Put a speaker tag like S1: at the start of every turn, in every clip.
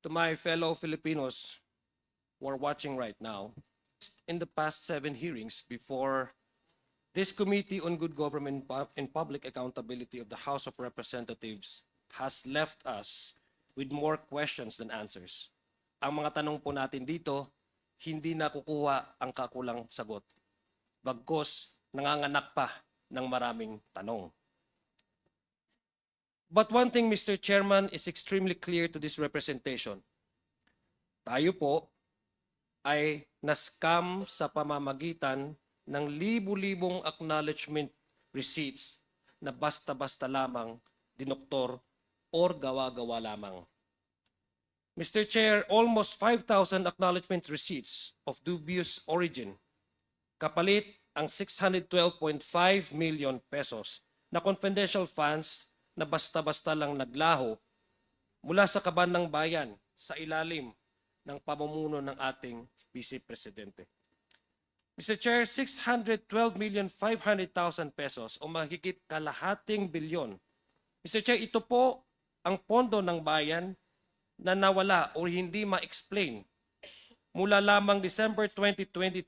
S1: to my fellow Filipinos who are watching right now, in the past 7 hearings before this Committee on Good Government and Public Accountability of the House of Representatives has left us with more questions than answers. Ang mga tanong po natin dito, hindi nakukuha ang kakulang sagot. Bagkus, nanganganak pa ng maraming tanong. But one thing, Mr. Chairman, is extremely clear to this representation. Tayo po ay na-scam sa pamamagitan ng libu-libong acknowledgement receipts na basta-basta lamang dinoktor or gawa-gawa lamang. Mr. Chair, almost 5,000 acknowledgement receipts of dubious origin, kapalit ang 612.5 million pesos na confidential funds na basta-basta lang naglaho mula sa kaban ng bayan sa ilalim ng pamumuno ng ating Vice Presidente. Mr. Chair, 612,500,000 pesos o mahigit kalahating bilyon. Mr. Chair, ito po ang pondo ng bayan na nawala o hindi ma-explain mula lamang December 2022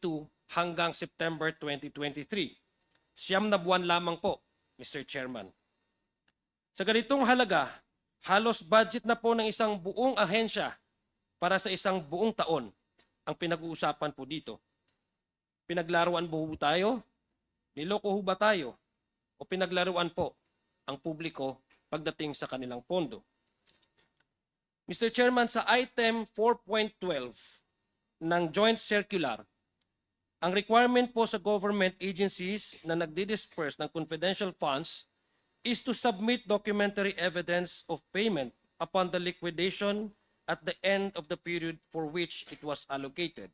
S1: hanggang September 2023. 9 na buwan lamang po, Mr. Chairman. Sa ganitong halaga, halos budget na po ng isang buong ahensya para sa isang buong taon ang pinag-uusapan po dito. Pinaglaruan po tayo? Niloko ho ba tayo? O pinaglaruan po ang publiko pagdating sa kanilang pondo? Mr. Chairman, sa item 4.12 ng Joint Circular, ang requirement po sa government agencies na nagdi-disperse ng confidential funds is to submit documentary evidence of payment upon the liquidation at the end of the period for which it was allocated.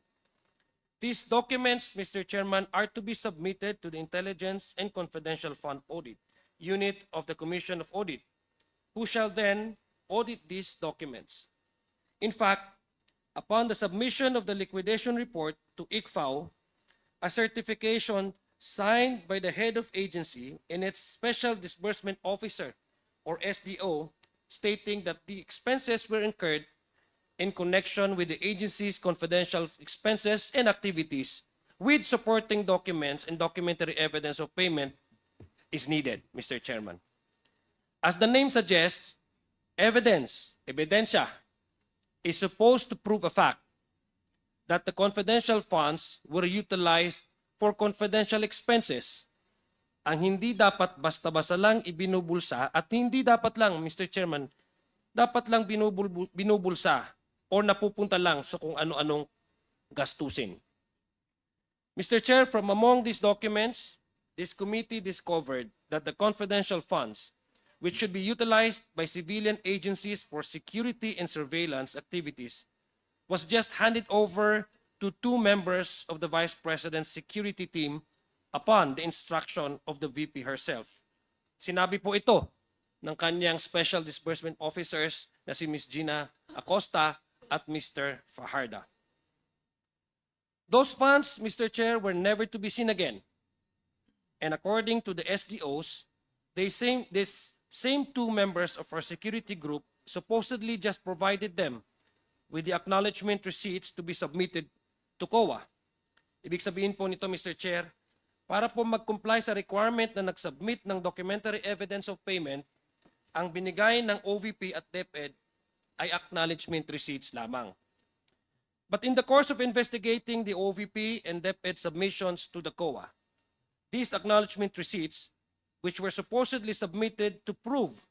S1: These documents, Mr. Chairman, are to be submitted to the Intelligence and Confidential Fund Audit Unit of the Commission of Audit, who shall then audit these documents. In fact, upon the submission of the liquidation report to ICFAO, a certification signed by the head of agency and its Special Disbursement Officer, or SDO, stating that the expenses were incurred in connection with the agency's confidential expenses and activities with supporting documents and documentary evidence of payment is needed, Mr. Chairman. As the name suggests, ebidensya, is supposed to prove a fact that the confidential funds were utilized for confidential expenses. Ang hindi dapat basta-basta lang ibinubulsa at hindi dapat lang, Mr. Chairman, dapat lang binubulsa o napupunta lang sa kung ano-anong gastusin. Mr. Chair, from among these documents, this committee discovered that the confidential funds, which should be utilized by civilian agencies for security and surveillance activities, was just handed over to 2 members of the Vice President's security team upon the instruction of the VP herself. Sinabi po ito ng kanyang Special Disbursement Officers na si Ms. Gina Acosta at Mr. Fajarda. Those funds, Mr. Chair, were never to be seen again. And according to the SDOs, these same 2 members of our security group supposedly just provided them with the acknowledgement receipts to be submitted to COA. Ibig sabihin po nito, Mr. Chair, para po mag-comply sa requirement na nag-submit ng documentary evidence of payment, ang binigay ng OVP at DepEd ay acknowledgement receipts lamang. But in the course of investigating the OVP and DepEd submissions to the COA, these acknowledgement receipts, which were supposedly submitted to prove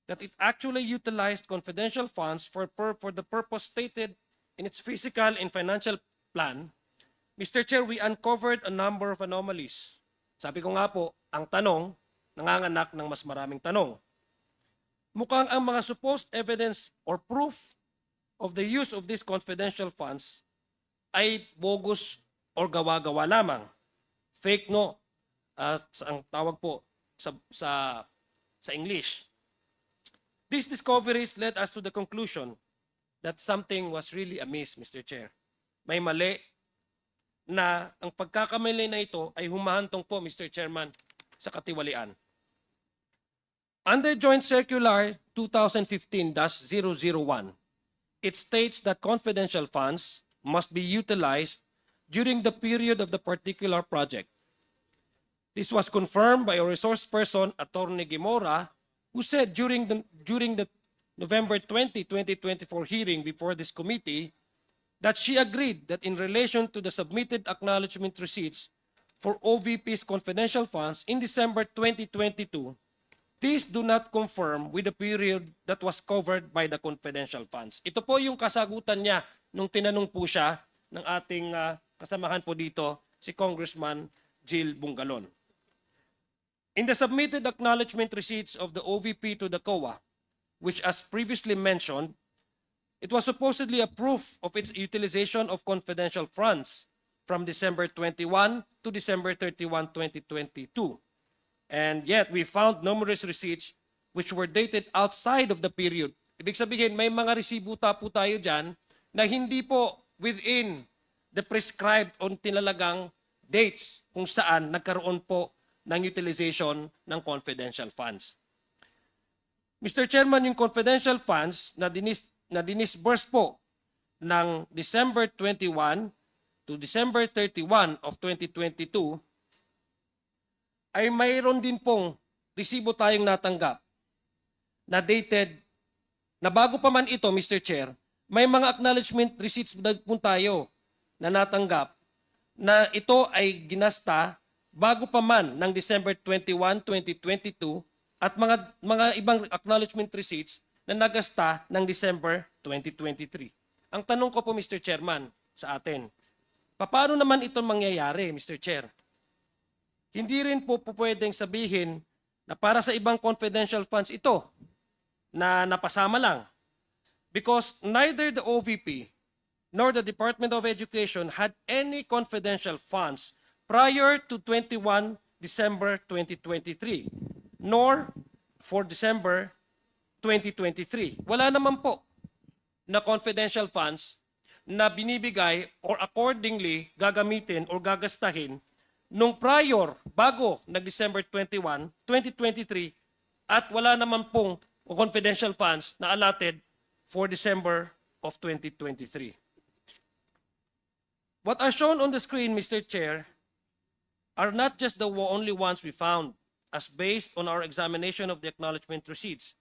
S1: that it actually utilized confidential funds for the purpose stated in its fiscal and financial plan, Mr. Chair, we uncovered a number of anomalies. Sabi ko nga po, ang tanong, nanganganak ng mas maraming tanong. Mukhang ang mga supposed evidence or proof of the use of these confidential funds ay bogus or gawa-gawa lamang. Fake no, ang tawag po sa English. These discoveries led us to the conclusion that something was really amiss, Mr. Chair. May mali na ang pagkakamali na ito ay humahantong po, Mr. Chairman, sa katiwalian. Under Joint Circular 2015-001, it states that confidential funds must be utilized during the period of the particular project. This was confirmed by a resource person, Attorney Gimora, who said during the November 2024 hearing before this committee that she agreed that in relation to the submitted acknowledgement receipts for OVP's confidential funds in December 2022, these do not confirm with the period that was covered by the confidential funds. Ito po yung kasagutan niya nung tinanong po siya ng ating kasamahan po dito, si Congressman Jill Bungalon. In the submitted acknowledgement receipts of the OVP to the COA, which as previously mentioned, it was supposedly a proof of its utilization of confidential funds from December 21 to December 31, 2022. And yet, we found numerous receipts which were dated outside of the period. Ibig sabihin, may mga resibuta po tayo dyan na hindi po within the prescribed o tinalagang dates kung saan nagkaroon po ng utilization ng confidential funds. Mr. Chairman, yung confidential funds na dinisburse po ng December 21 to December 31 of 2022 ay mayroon din pong resibo tayong natanggap na dated, na bago pa man ito, Mr. Chair, may mga acknowledgement receipts po tayo na natanggap na ito ay ginasta bago pa man ng December 21, 2022 at mga ibang acknowledgement receipts na nagasta ng December 2023. Ang tanong ko po, Mr. Chairman, sa atin, paano naman ito mangyayari, Mr. Chair? Hindi rin po pwedeng sabihin na para sa ibang confidential funds ito na napasama lang. Because neither the OVP nor the Department of Education had any confidential funds prior to 21 December 2023, nor for December 2023. Wala naman po na confidential funds na binibigay or accordingly gagamitin or gagastahin nung prior, bago nag-December 21, 2023, at wala naman pong confidential funds na allotted for December of 2023. What are shown on the screen, Mr. Chair, are not just the only ones we found, as based on our examination of the acknowledgement receipts.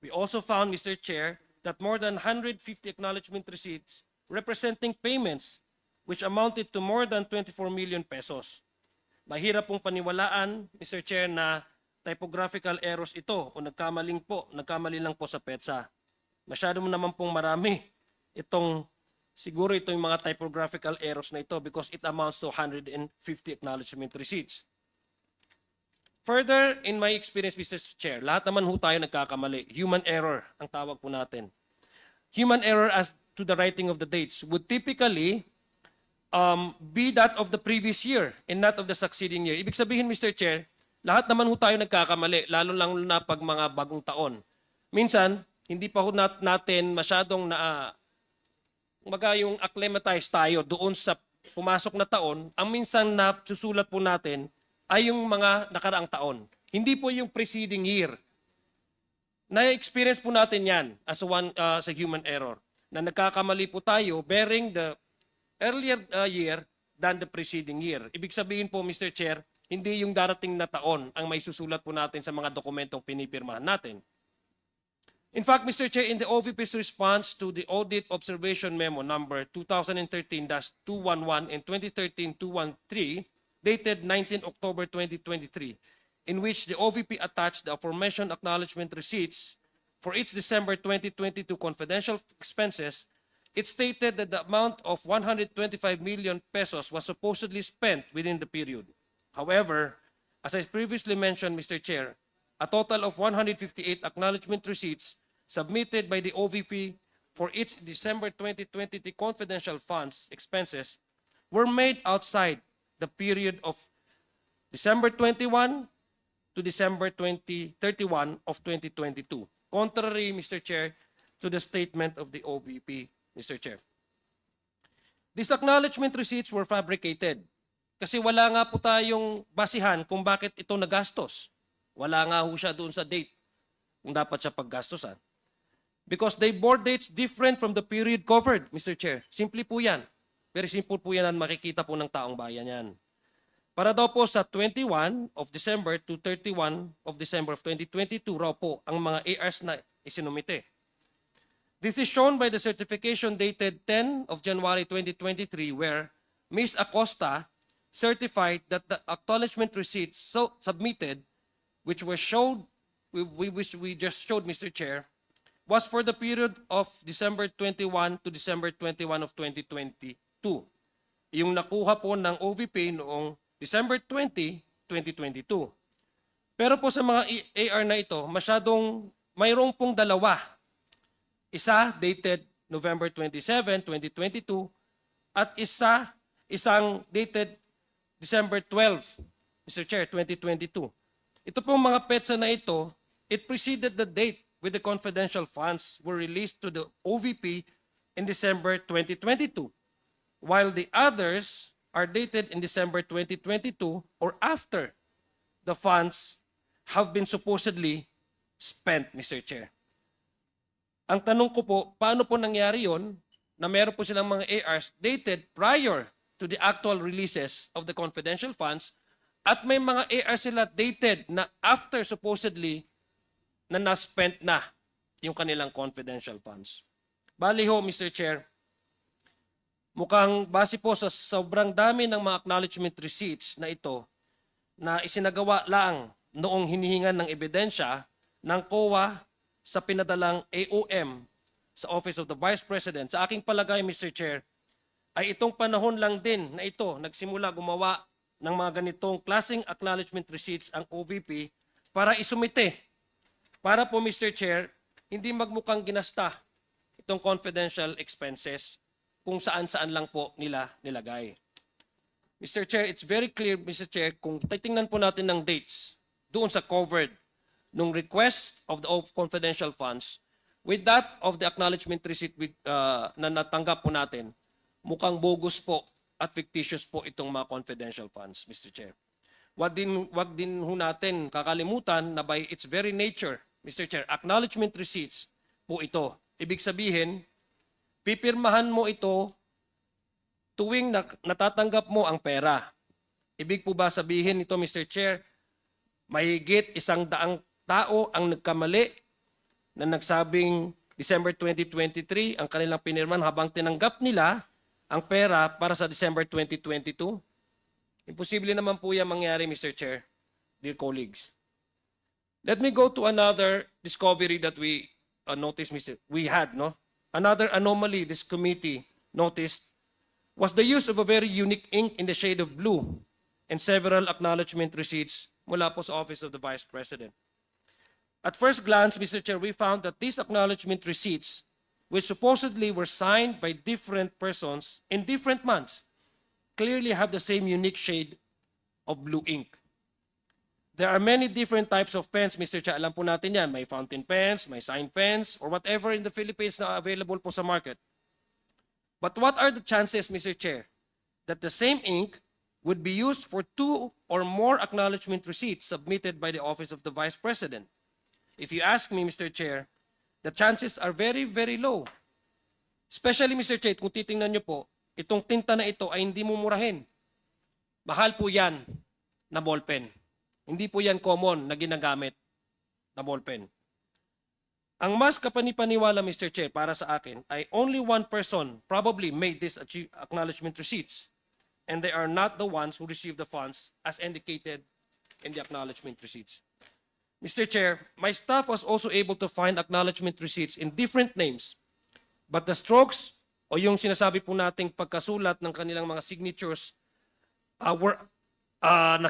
S1: We also found, Mr. Chair, that more than 150 acknowledgement receipts representing payments which amounted to more than 24 million pesos. Mahirap pong paniwalaan, Mr. Chair, na typographical errors ito o nagkamali lang po sa PETSA. Masyado naman pong marami siguro itong mga typographical errors na ito because it amounts to 150 acknowledgement receipts. Further, in my experience, Mr. Chair, lahat naman ho tayo nagkakamali. Human error ang tawag po natin. Human error as to the writing of the dates would typically be that of the previous year and not of the succeeding year. Ibig sabihin, Mr. Chair, lahat naman ho tayo nagkakamali, lalo lang na pag mga bagong taon. Minsan, hindi pa ho natin masyadong yung acclimatize tayo doon sa pumasok na taon, ang minsan na susulat po natin ay yung mga nakaraang taon. Hindi po yung preceding year. Na-experience po natin yan as a human error. Na nagkakamali po tayo bearing the earlier year than the preceding year. Ibig sabihin po, Mr. Chair, hindi yung darating na taon ang may susulat po natin sa mga dokumentong pinipirmahan natin. In fact, Mr. Chair, in the OVP's response to the Audit Observation Memo number 2013-211 and 2013-213, dated 19 October 2023, in which the OVP attached the aforementioned acknowledgement receipts for its December 2022 confidential expenses, it stated that the amount of 125 million pesos was supposedly spent within the period. However, as I previously mentioned, Mr. Chair, a total of 158 acknowledgement receipts submitted by the OVP for its December 2023 confidential funds expenses were made outside the period of December 21 to December 31 of 2022. Contrary, Mr. Chair, to the statement of the OVP, Mr. Chair. These acknowledgement receipts were fabricated kasi wala nga po tayong basihan kung bakit ito nagastos. Wala nga ho siya doon sa date kung dapat siya paggastosan. Because they bore dates different from the period covered, Mr. Chair. Simple po yan. Very simple po yan at makikita po ng taong bayan yan. Para daw po sa 21 of December to 31 of December of 2022 raw po ang mga ARs na isinumite. This is shown by the certification dated 10 of January 2023 where Ms. Acosta certified that the acknowledgement receipts submitted, which was showed, which we just showed, Mr. Chair, was for the period of December 21 to December 21 of 2022. Yung nakuha po ng OVP noong December 20, 2022. Pero po sa mga AR na ito, mayroong pong dalawa. Isa dated November 27, 2022 at isang dated December 12, Mr. Chair, 2022. Ito pong mga petsa na ito, it preceded the date with the confidential funds were released to the OVP in December 2022, while the others are dated in December 2022 or after the funds have been supposedly spent, Mr. Chair. Ang tanong ko po, paano po nangyari yon na meron po silang mga ARs dated prior to the actual releases of the confidential funds at may mga ARs sila dated na after supposedly na na-spent na yung kanilang confidential funds. Bali ho, Mr. Chair, mukhang base po sa sobrang dami ng mga acknowledgement receipts na ito na isinagawa lang noong hinihingan ng ebidensya ng COA sa pinadalang AOM sa Office of the Vice President. Sa aking palagay, Mr. Chair, ay itong panahon lang din na ito nagsimula gumawa ng mga ganitong klaseng acknowledgement receipts ang OVP para isumite. Para po, Mr. Chair, hindi magmukhang ginasta itong confidential expenses kung saan-saan lang po nila nilagay. Mr. Chair, it's very clear, Mr. Chair, kung titingnan po natin ng dates doon sa covered nung request of the confidential funds with that of the acknowledgement receipt na natanggap po natin, mukhang bogus po at fictitious po itong mga confidential funds, Mr. Chair. Wag din ho natin kakalimutan na by its very nature, Mr. Chair, acknowledgement receipts po ito. Ibig sabihin, pipirmahan mo ito tuwing natatanggap mo ang pera. Ibig po ba sabihin ito, Mr. Chair, mahigit 100 tao ang nagkamali na nagsabing December 2023 ang kanilang pinirman habang tinanggap nila ang pera para sa December 2022? Imposible naman po yan mangyari, Mr. Chair, dear colleagues. Let me go to another discovery that we noticed, we had, no? Another anomaly this committee noticed was the use of a very unique ink in the shade of blue and several acknowledgement receipts mula po sa Office of the Vice President. At first glance, Mr. Chair, we found that these acknowledgement receipts, which supposedly were signed by different persons in different months, clearly have the same unique shade of blue ink. There are many different types of pens, Mr. Chair. Alam po natin yan. May fountain pens, may sign pens, or whatever in the Philippines na available po sa market. But what are the chances, Mr. Chair, that the same ink would be used for 2 or more acknowledgement receipts submitted by the Office of the Vice President? If you ask me, Mr. Chair, the chances are very, very low. Especially, Mr. Chair, kung titingnan nyo po, itong tinta na ito ay hindi mumurahin. Mahal po yan na ballpen. Hindi po yan common na ginagamit na ballpen. Ang mas kapanipaniwala, Mr. Chair, para sa akin, ay only one person probably made these acknowledgement receipts, and they are not the ones who received the funds as indicated in the acknowledgement receipts. Mr. Chair, my staff was also able to find acknowledgement receipts in different names, but the strokes o yung sinasabi po nating pagkasulat ng kanilang mga signatures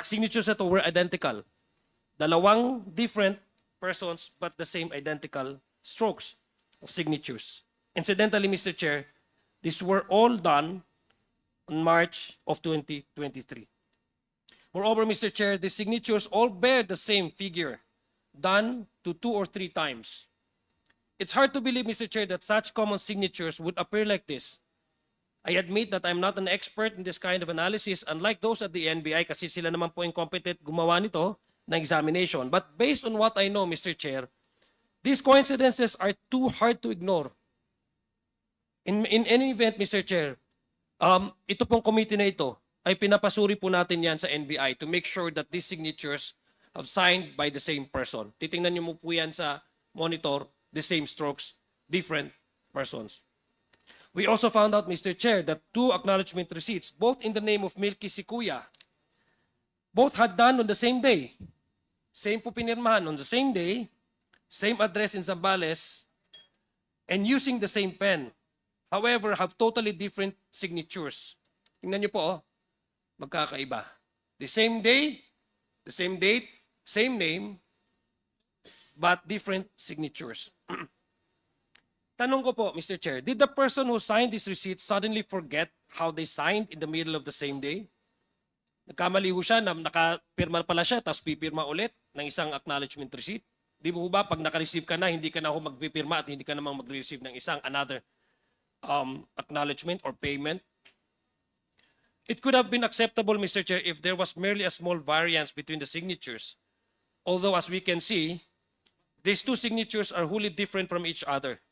S1: signatures ito were identical. Dalawang different persons but the same identical strokes of signatures. Incidentally, Mr. Chair, these were all done on March of 2023. Moreover, Mr. Chair, the signatures all bear the same figure, done to 2 or 3 times. It's hard to believe, Mr. Chair, that such common signatures would appear like this. I admit that I'm not an expert in this kind of analysis, unlike those at the NBI, kasi sila naman po incompetent gumawa nito na examination. But based on what I know, Mr. Chair, These coincidences are too hard to ignore. In any event, Mr. Chair, ito pong committee na ito ay pinapasuri po natin yan sa NBI to make sure that these signatures have signed by the same person. Titingnan niyo mo po yan sa monitor, the same strokes, different persons. We also found out, Mr. Chair, that 2 acknowledgement receipts, both in the name of Milky Sikuya, both had done on the same day. Same po pinirmahan on the same day, same address in Zambales, and using the same pen. However, have totally different signatures. Tingnan niyo po, oh, magkakaiba. The same day, the same date, same name, but different signatures. Tanong ko po, Mr. Chair, did the person who signed this receipt suddenly forget how they signed in the middle of the same day? Nagkamali ho siya na nakapirma pala siya, tapos pipirma ulit ng isang acknowledgement receipt? Di mo ba pag naka-receive ka na, hindi ka na ho magpipirma at hindi ka namang mag-receive ng isang another acknowledgement or payment? It could have been acceptable, Mr. Chair, if there was merely a small variance between the signatures. Although, as we can see, these 2 signatures are wholly different from each other,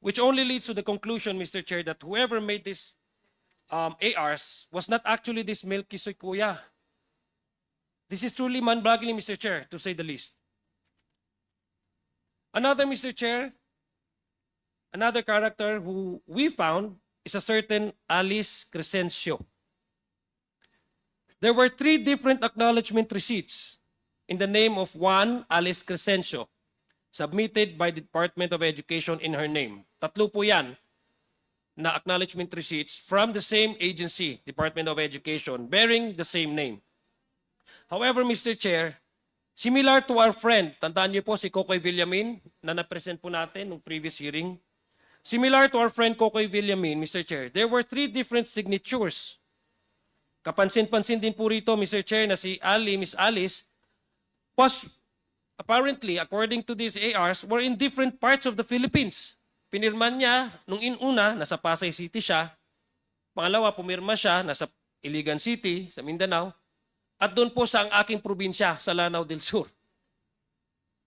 S1: which only leads to the conclusion, Mr. Chair, that whoever made these ARs was not actually this Milky Sikuya. This is truly mind-boggling, Mr. Chair, to say the least. Another, Mr. Chair, another character who we found is a certain Alice Crescencio. There were 3 different acknowledgement receipts in the name of one Alice Crescencio, submitted by the Department of Education in her name. Tatlo po yan na acknowledgement receipts from the same agency, Department of Education, bearing the same name. However, Mr. Chair, similar to our friend, tandaan niyo po si Kokoy Villamin na na-present po natin nung previous hearing. Similar to our friend Kokoy Villamin, Mr. Chair, there were 3 different signatures. Kapansin-pansin din po rito, Mr. Chair, na si Miss Alice, was apparently, according to these ARs, were in different parts of the Philippines. Pinirman niya, nung inuna, nasa Pasay City siya. Pangalawa, pumirma siya, nasa Iligan City, sa Mindanao. At doon po sa ang aking probinsya, sa Lanao del Sur.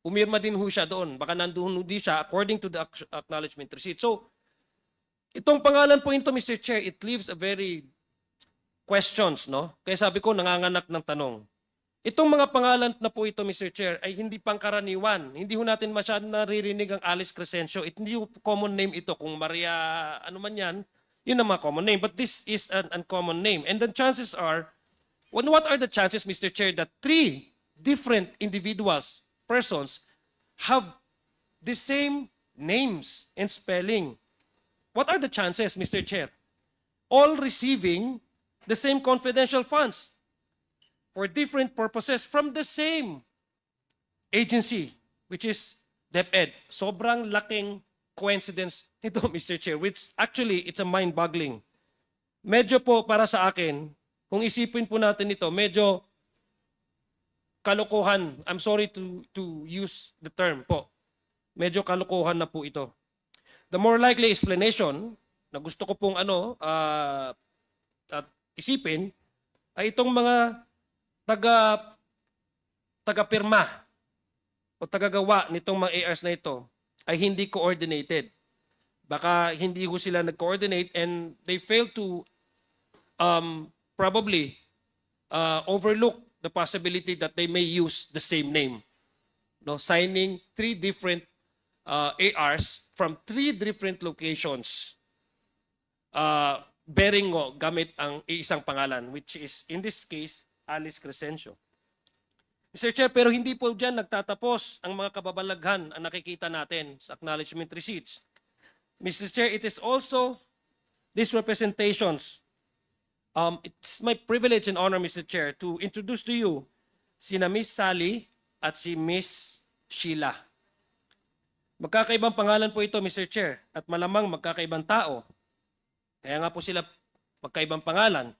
S1: Pumirma din ho siya doon. Baka nandun din siya according to the acknowledgement receipt. So, itong pangalan po ito, Mr. Chair, it leaves a very questions, no? Kaya sabi ko, nanganganak ng tanong. Itong mga pangalan na po ito, Mr. Chair, ay hindi pangkaraniwan. Hindi ho natin masyadong naririnig ang Alice Crescencio. Hindi ho common name ito. Kung Maria, ano man yan, yun ang mga common name. But this is an uncommon name. And the chances are, what are the chances, Mr. Chair, that 3 different individuals, persons, have the same names and spelling? What are the chances, Mr. Chair? All receiving the same confidential funds for different purposes from the same agency, which is DepEd. Sobrang laking coincidence ito, Mr. Chair, which actually, it's a mind-boggling. Medyo po para sa akin, kung isipin po natin ito, medyo kalokohan. I'm sorry to use the term po. Medyo kalokohan na po ito. The more likely explanation na gusto ko pong isipin ay itong mga taga-pirma o tagagawa nitong mga ARs na ito ay hindi coordinated. Baka hindi ho sila nag-coordinate and they fail to probably overlook the possibility that they may use the same name. No, signing 3 different ARs from 3 different locations bearing gamit ang isang pangalan, which is in this case Alice Crescencio. Mr. Chair, pero hindi po dyan nagtatapos ang mga kababalaghan ang nakikita natin sa acknowledgement receipts. Mr. Chair, it is also these representations. It's my privilege and honor, Mr. Chair, to introduce to you sina Miss Sally at si Miss Sheila. Magkakaibang pangalan po ito, Mr. Chair, at malamang magkakaibang tao. Kaya nga po sila magkaibang pangalan.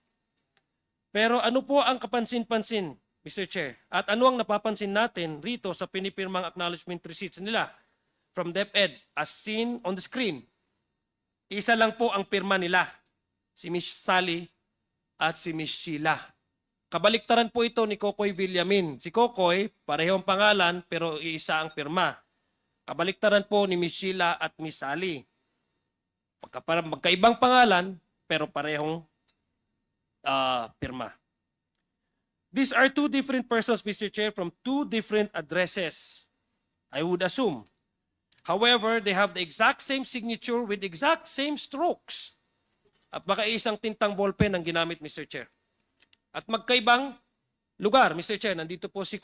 S1: Pero ano po ang kapansin-pansin, Mr. Chair? At ano ang napapansin natin rito sa pinipirmang acknowledgement receipts nila from DepEd as seen on the screen? Isa lang po ang pirma nila, si Miss Sally at si Miss Sheila. Kabaliktaran po ito ni Kokoy Villamin. Si Kokoy, parehong pangalan pero iisa ang pirma. Kabaliktaran po ni Miss Sheila at Miss Sally. Magkaibang pangalan, pero parehong pirma. These are two different persons, Mr. Chair, from two different addresses, I would assume. However, they have the exact same signature with exact same strokes. At baka isang tintang ballpen ang ginamit, Mr. Chair. At magkaibang lugar, Mr. Chair. Nandito po si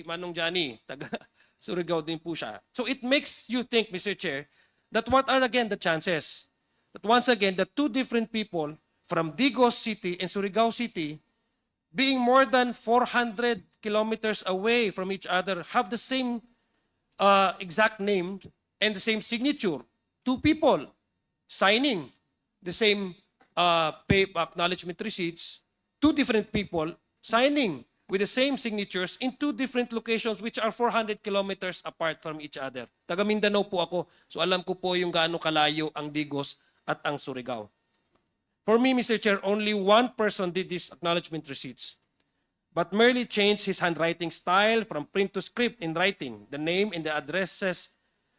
S1: Manong Johnny, taga Surigao din po siya. So it makes you think, Mr. Chair, that what are again the chances that once again, the two different people from Digos City and Surigao City, being more than 400 kilometers away from each other, have the same exact name and the same signature. Two people signing the same pay acknowledgement receipts, two different people signing with the same signatures in two different locations which are 400 kilometers apart from each other. Taga Mindanao po ako, so alam ko po yung gaano kalayo ang Digos at ang Surigao. For me, Mr. Chair, only one person did these acknowledgement receipts, but merely changed his handwriting style from print to script in writing, the name and the addresses,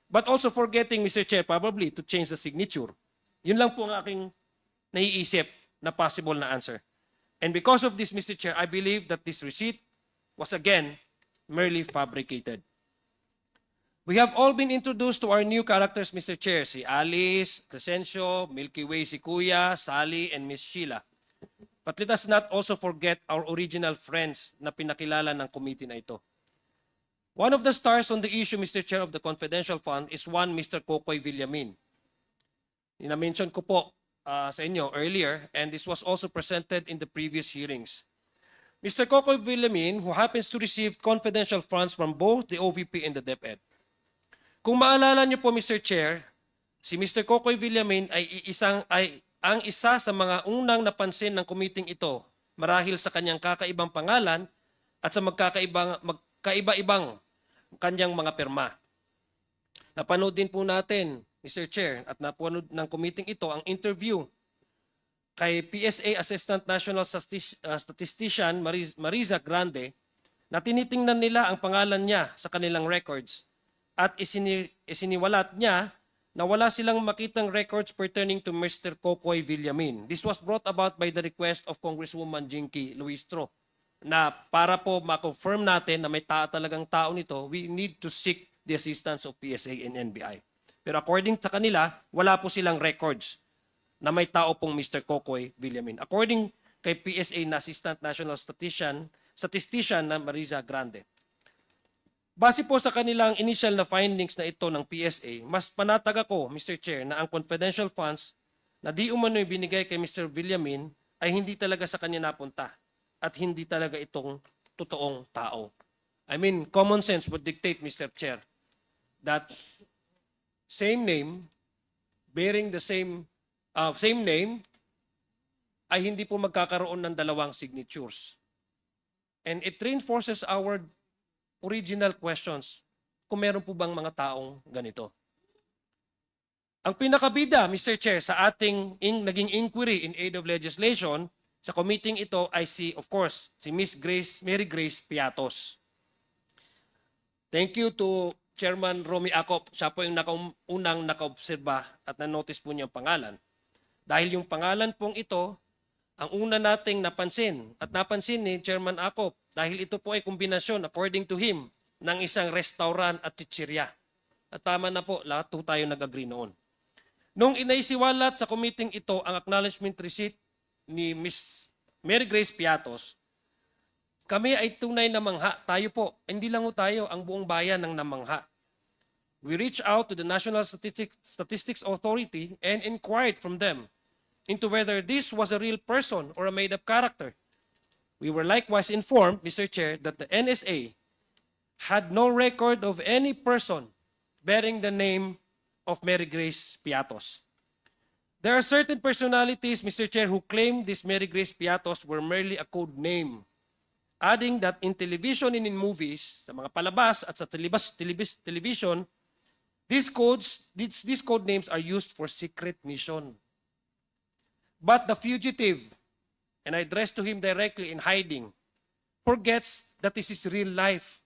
S1: but also forgetting, Mr. Chair, probably to change the signature. Yun lang po ang aking naiisip na possible na answer. And because of this, Mr. Chair, I believe that this receipt was again merely fabricated. We have all been introduced to our new characters, Mr. Chair, si Alice, Crescencio, Milky Way si Kuya, Sally, and Miss Sheila. But let us not also forget our original friends na pinakilala ng committee na ito. One of the stars on the issue, Mr. Chair, of the confidential fund is one Mr. Kokoy Villamin. Ina-mention ko po sa inyo earlier, and this was also presented in the previous hearings. Mr. Kokoy Villamin, who happens to receive confidential funds from both the OVP and the DepEd. Kung maalala niyo po, Mr. Chair, si Mr. Kokoy Villamin ay ang isa sa mga unang napansin ng committee ito marahil sa kanyang kakaibang pangalan at sa magkaiba-ibang kanyang mga pirma. Napanood din po natin, Mr. Chair, at napanood ng committee ito ang interview kay PSA Assistant National Statistician Mariza Grande na tinitingnan nila ang pangalan niya sa kanilang records at isiniwalat niya na wala silang makitang records pertaining to Mr. Kokoy Villamin. This was brought about by the request of Congresswoman Jinky Luistro na para po ma-confirm natin na may talagang tao nito, we need to seek the assistance of PSA and NBI. Pero according sa kanila, wala po silang records na may tao pong Mr. Kokoy Villamin. According kay PSA na Assistant National Statistician na Mariza Grande. Base po sa kanilang initial na findings na ito ng PSA, mas panatag ako, Mr. Chair, na ang confidential funds na di umano'y binigay kay Mr. Villamin ay hindi talaga sa kanya napunta at hindi talaga itong totoong tao. I mean, common sense would dictate, Mr. Chair, that same name, bearing the same name, ay hindi po magkakaroon ng dalawang signatures. And it reinforces our original questions kung meron po bang mga taong ganito. Ang pinakabida, Mr. Chair, sa ating naging inquiry in aid of legislation sa committee ito ay of course, si Miss Mary Grace Piatos. Thank you to Chairman Romy Acop. Siya po yung unang nakaobserba at na-notice po niya ang pangalan. Dahil yung pangalan pong ito, ang una nating napansin at napansin ni Chairman Acop dahil ito po ay kombinasyon, according to him, ng isang restaurant at chichirya. At tama na po, lahat po tayo nag-agree noon. Nung inaisiwalat sa committee ito ang acknowledgement receipt ni Miss Mary Grace Piatos, kami ay tunay na mangha. Tayo po, hindi lang tayo, ang buong bayan ng namangha. We reached out to the National Statistics Authority and inquired from them into whether this was a real person or a made-up character. We were likewise informed, Mr. Chair, that the NSA had no record of any person bearing the name of Mary Grace Piatos. There are certain personalities, Mr. Chair, who claim this Mary Grace Piatos were merely a code name, adding that in television and in movies, sa mga palabas at sa television, these code names are used for secret mission. But the fugitive, and I address to him directly in hiding, forgets that this is real life.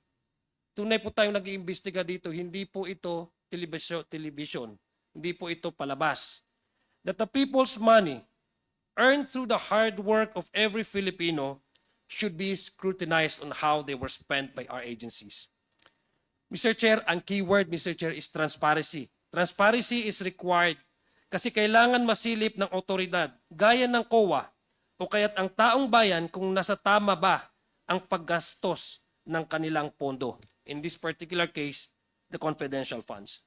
S1: tunay po tayong nag-iimbestiga dito, hindi po ito television. Hindi po ito palabas. That the people's money earned through the hard work of every Filipino should be scrutinized on how they were spent by our agencies. Mr. Chair, ang keyword, Mr. Chair, is transparency. Transparency is required kasi kailangan masilip ng otoridad, gaya ng COA, o kaya't ang taong bayan kung nasa tama ba ang paggastos ng kanilang pondo. In this particular case, the confidential funds.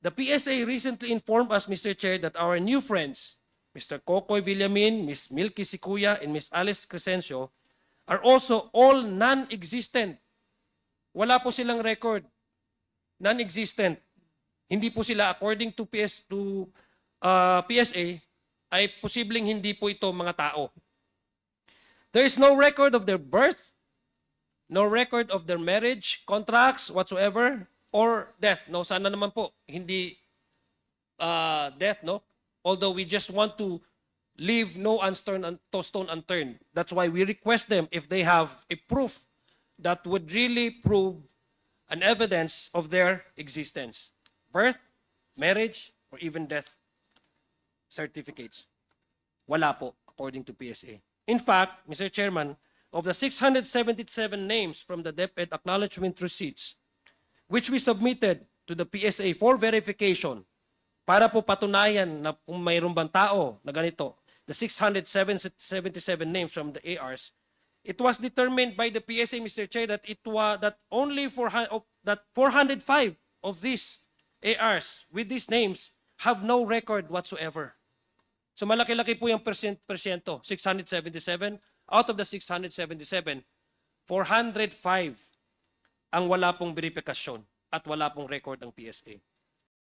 S1: The PSA recently informed us, Mr. Chair, that our new friends, Mr. Kokoy Villamin, Ms. Milky Sikuya, and Ms. Alice Crescencio, are also all non-existent. Wala po silang record. Non-existent. Hindi po sila, according to PSA, ay posibleng hindi po ito mga tao. There is no record of their birth, no record of their marriage, contracts, whatsoever, or death. No, sana naman po, hindi death, no? Although we just want to leave no stone unturned. That's why we request them if they have a proof that would really prove an evidence of their existence. Birth, marriage, or even death certificates. Wala po, according to PSA. In fact, Mr. Chairman, of the 677 names from the DepEd acknowledgement receipts, which we submitted to the PSA for verification, para po patunayan na kung mayroon bang tao na ganito, the 677 names from the ARs, it was determined by the PSA, Mr. Chair, that only 405 of these ARs with these names have no record whatsoever. So malaki-laki po yung persyento, 677. Out of the 677, 405 ang wala pong verifikasyon at wala pong record ng PSA.